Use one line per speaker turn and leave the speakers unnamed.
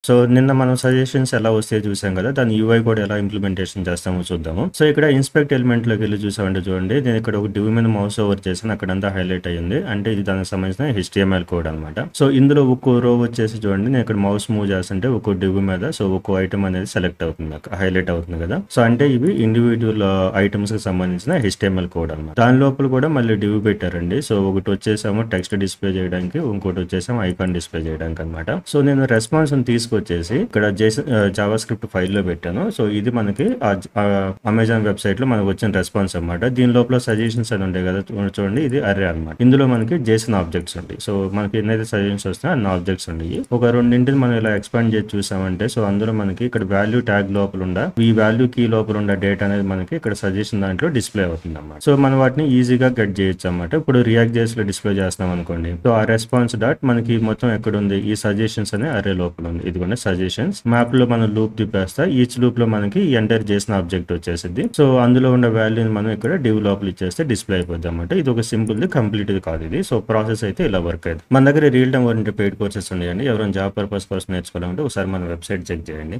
So నిన్న మనం suggestions ఎలా వస్తాయో చూసాం కదా! దాని యూఐ కూడా ఎలా ఇంప్లిమెంటేషన్ చేస్తామో చూద్దాము. సో ఇక్కడ ఇన్స్పెక్ట్ ఎలిమెంట్‌లోకెళ్ళి చూసామంటే చూడండి, నేను ఇక్కడ ఒక డివ్ మీద మౌస్ ఓవర్ చేశాను. అక్కడంతా హైలైట్ అయ్యింది. అంటే ఇది దానికి సంబంధించిన హెచ్‌టీఎంఎల్ కోడ్ అనమాట. సో ఇందులో ఒక్కో రో వచ్చేసి చూడండి, నేను ఇక్కడ మౌస్ మూవ్ చేస్తుంటే ఒక్కో డివ్ మీద సో ఒక్కో ఐటెమ్ అనేది సెలెక్ట్ అవుతుంది. హైలైట్ అవుతుంది కదా! సో అంటే ఇవి ఇండివిడ్యువల్ ఐటెమ్స్‌కి సంబంధించిన హెచ్‌టీఎంఎల్ కోడ్ అనమాట. దాని లోపల కూడా మళ్ళీ డివ్ పెట్టారండి. సో ఒకటి వచ్చేసేమో టెక్స్ట్ డిస్‌ప్లే చేయడానికి, ఇంకోటి వచ్చేసేమో ఐకాన్ డిస్‌ప్లే చేయడానికి అనమాట. సో నేను రెస్పాన్స్‌ని తీసుకొచ్చేసి ఇక్కడ జావా స్క్రిప్ట్ ఫైల్‌లో పెట్టాను. సో ఇది మనకి అమెజాన్ వెబ్‌సైట్‌లో మనకు వచ్చిన రెస్పాన్స్ అనమాట. దీని లోపల సజెషన్స్ అని ఉంటాయి కదా! చూడండి, ఇది అర్రే అనమాట. ఇందులో మనకి జేసన్ ఆబ్జెక్ట్స్ ఉంటాయి. సో మనకి ఎన్నైతే సజెషన్స్ వస్తున్నాయో అన్ని ఆబ్జెక్ట్స్ ఉన్నాయి. ఒక రెండింటిని మనం ఇలా ఎక్స్పాండ్ చేసి చూసామంటే సో అందులో మనకి ఇక్కడ వాల్యూ ట్యాగ్ లోపల ఈ వాల్యూ కీ లోపల ఉన్న డేటా అనేది మనకి ఇక్కడ సజెషన్ దాంట్లో డిస్ప్లే అవుతుంది అన్నమాట. సో మనం వాటిని ఈజీగా గెట్ చేయొచ్చు అన్నమాట. ఇప్పుడు రియాక్ట్ జేఎస్ లో డిస్ప్లే చేస్తాం అనుకోండి. సో ఆ రెస్పాన్స్ డాట్ మనకి మొత్తం ఎక్కడ ఉంది, ఈ సజెషన్స్ అనే అరే లోపల ఉంది. ఇదిగోండి సజెషన్స్. మ్యాప్ లో మనం లూప్ తిప్పేస్తా, ఈచ్ లూప్ లో మనకి ఎంటర్ చేసిన ఆబ్జెక్ట్ వచ్చేసింది. సో అందులో ఉన్న వాల్యూని మనం ఇక్కడ డివ్ లోపల ఇచ్చేస్తే డిస్ప్లే అయిపోద్ది అన్నమాట. ఇది ఒక సింపుల్ ది, కంప్లీట్ కాదు ఇది. సో ప్రాసెస్ అయితే ఇలా వర్క్ అయింది. మన దగ్గర real time oriented paid courses ఉన్నాయండి. ఎవరైనా జాబ్ పర్పస్ కోసం నేర్చుకోవాలంటే ఒకసారి మన వెబ్సైట్ చెక్ చేయండి.